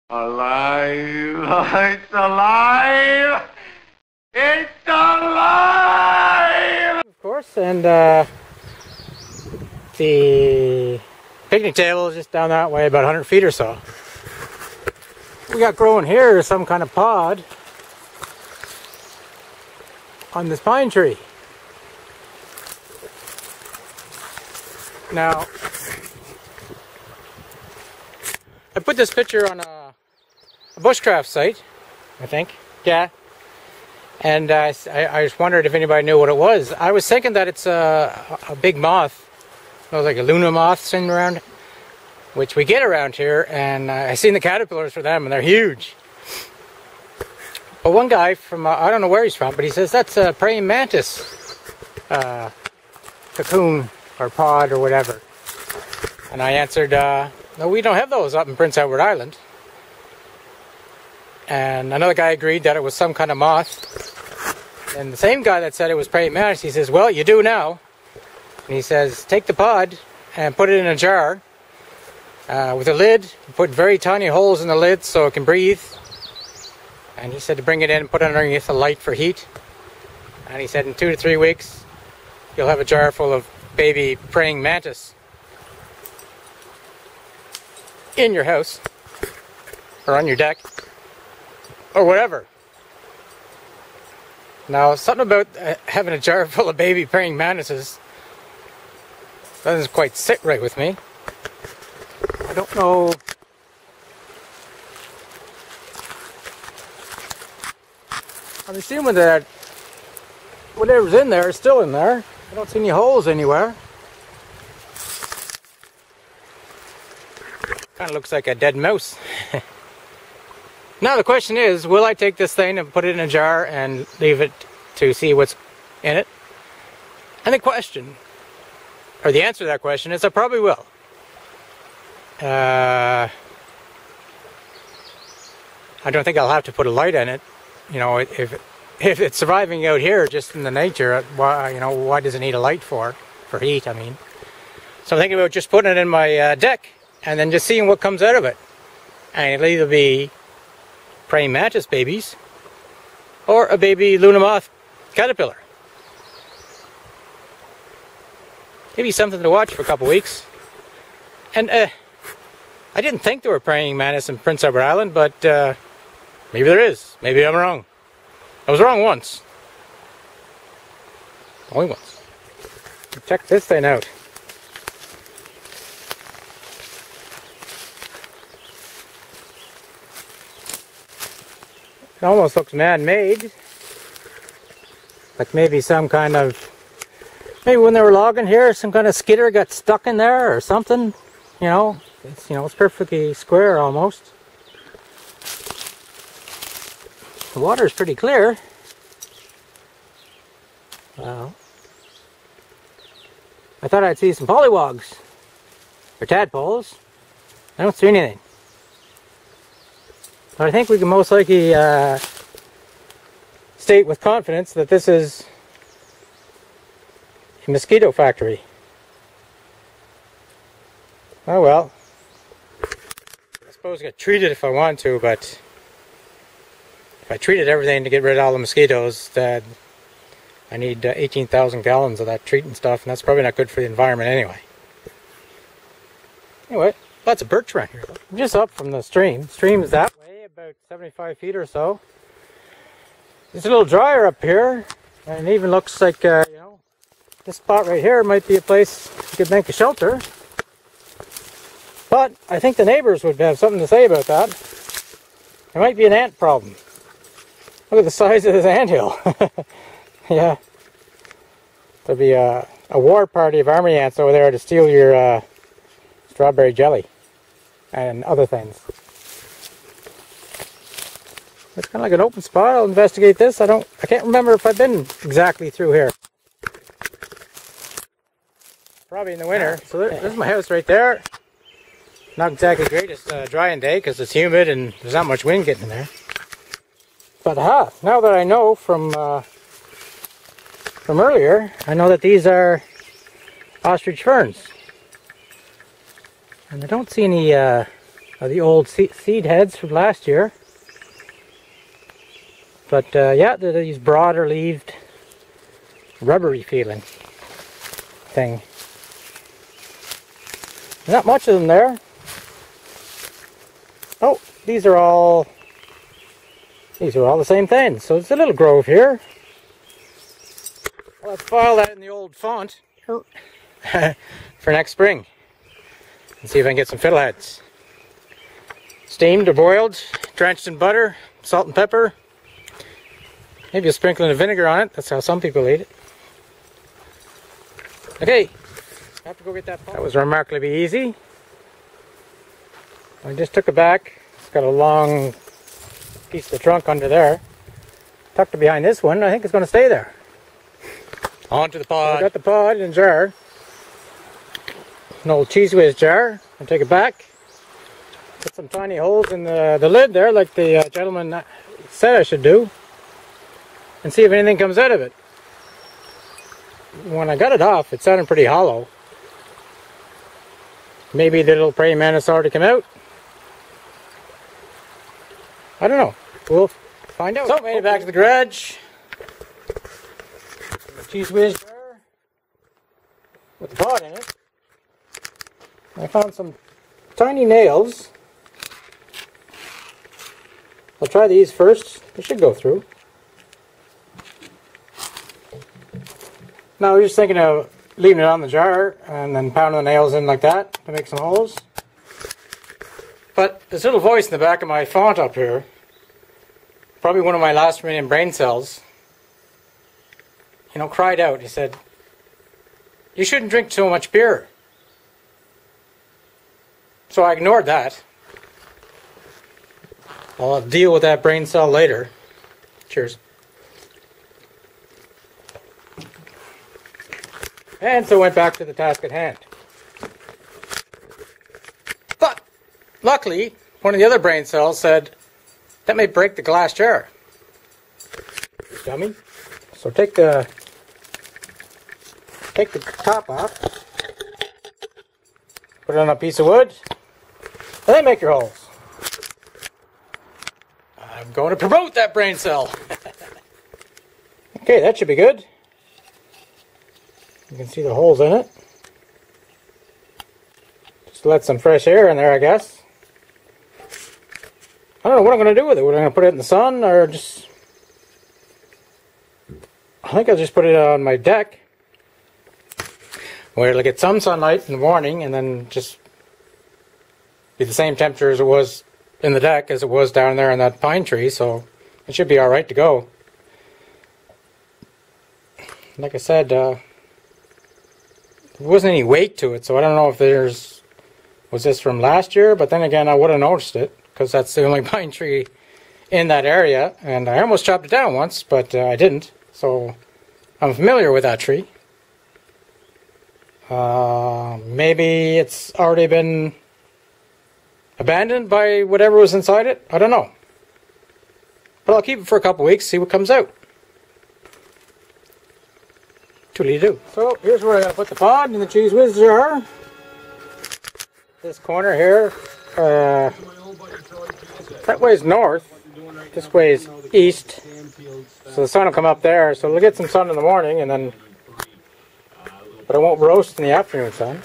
Alive! It's alive! It's alive! Of course, and the picnic table is just down that way, about 100 feet or so. What we got growing here is some kind of pod on this pine tree. Now, I put this picture on a bushcraft site, I think. Yeah. And I just wondered if anybody knew what it was. I was thinking that it's a big moth. It was like a Luna moth sitting around, which we get around here. And I seen the caterpillars for them, and they're huge. But one guy from, I don't know where he's from, but he says that's a praying mantis cocoon or pod or whatever. And I answered, no, we don't have those up in Prince Edward Island. And another guy agreed that it was some kind of moth. And the same guy that said it was praying mantis, he says, well, you do now. And he says, take the pod and put it in a jar with a lid. Put very tiny holes in the lid so it can breathe. And he said to bring it in and put it underneath a light for heat. And he said in 2 to 3 weeks, you'll have a jar full of baby praying mantis in your house or on your deck or whatever. Now, something about having a jar full of baby praying mantises doesn't quite sit right with me. I don't know. I'm assuming that whatever's in there is still in there. I don't see any holes anywhere. Kind of looks like a dead mouse. Now the question is, will I take this thing and put it in a jar and leave it to see what's in it? And the question, or the answer to that question is I probably will. I don't think I'll have to put a light in it. You know, if it's surviving out here just in the nature, why does it need a light for heat, I mean. So I'm thinking about just putting it in my deck and then just seeing what comes out of it. And it'll either be praying mantis babies or a baby Luna moth caterpillar. Maybe something to watch for a couple weeks. And I didn't think there were praying mantis in Prince Edward Island, but maybe there is. Maybe I'm wrong. I was wrong once. Only once. Check this thing out. It almost looks man-made. Like maybe some kind of... Maybe when they were logging here, some kind of skidder got stuck in there or something. You know, it's perfectly square almost. The water is pretty clear. Well, I thought I'd see some pollywogs or tadpoles. I don't see anything. But I think we can most likely state with confidence that this is a mosquito factory. Oh well. I suppose I could treat it if I want to, but if I treated everything to get rid of all the mosquitoes, that I need 18,000 gallons of that treating stuff, and that's probably not good for the environment anyway. Anyway, lots of birch around here. I'm just up from the stream. The stream is that way, about 75 feet or so. It's a little drier up here, and it even looks like, this spot right here might be a place you could make a shelter. But I think the neighbors would have something to say about that. There might be an ant problem. Look at the size of this anthill. Yeah. There'll be a war party of army ants over there to steal your strawberry jelly and other things. It's kind of like an open spot. I'll investigate this. I can't remember if I've been exactly through here. Probably in the winter. So there's my house right there. Not exactly the greatest drying day because it's humid and there's not much wind getting in there. But now that I know from earlier, I know that these are ostrich ferns. And I don't see any the old seed heads from last year. But yeah, they're these broader leaved, rubbery feeling thing. Not much of them there. Oh, these are all the same thing. So it's a little grove here. Let's file that in the old font for next spring and see if I can get some fiddleheads. Steamed or boiled, drenched in butter, salt and pepper. Maybe a sprinkling of vinegar on it. That's how some people eat it. Okay, I have to go get that. That was remarkably easy. I just took it back. It's got a long piece of the trunk under there. Tucked it behind this one. I think it's going to stay there. Onto the pod. So I got the pod in a jar. An old Cheez Whiz jar. I'll take it back. Put some tiny holes in the lid there, like the gentleman said I should do. And see if anything comes out of it. When I got it off, it sounded pretty hollow. Maybe the little praying mantis already come out. I don't know. We'll find out. So, made it back to the garage. Cheez Whiz jar with the pod in it. I found some tiny nails. I'll try these first. They should go through. Now, I was just thinking of leaving it on the jar and then pounding the nails in like that to make some holes. But this little voice in the back of my font up here, probably one of my last remaining brain cells, cried out. He said, "You shouldn't drink so much beer." So I ignored that. I'll deal with that brain cell later. Cheers. And so went back to the task at hand. But, luckily, one of the other brain cells said, that may break the glass jar. Dummy. So take the top off. Put it on a piece of wood. And then make your holes. I'm going to promote that brain cell. Okay, that should be good. You can see the holes in it. Just let some fresh air in there, I guess. I don't know what I'm going to do with it. Whether I'm going to put it in the sun or just... I think I'll just put it on my deck, where it'll get some sunlight in the morning and then just be the same temperature as it was in the deck as it was down there in that pine tree, so it should be alright to go. Like I said, there wasn't any weight to it, so I don't know if was this from last year, but then again I would have noticed it, because that's the only pine tree in that area, and I almost chopped it down once, but I didn't, so I'm familiar with that tree. Maybe it's already been abandoned by whatever was inside it, I don't know. But I'll keep it for a couple weeks, see what comes out. Toodly-doo. So here's where I'm going to put the pod in the Cheez Whiz jar. This corner here, that way is north, this way is east, so the sun will come up there, so we'll get some sun in the morning, and then, but it won't roast in the afternoon sun.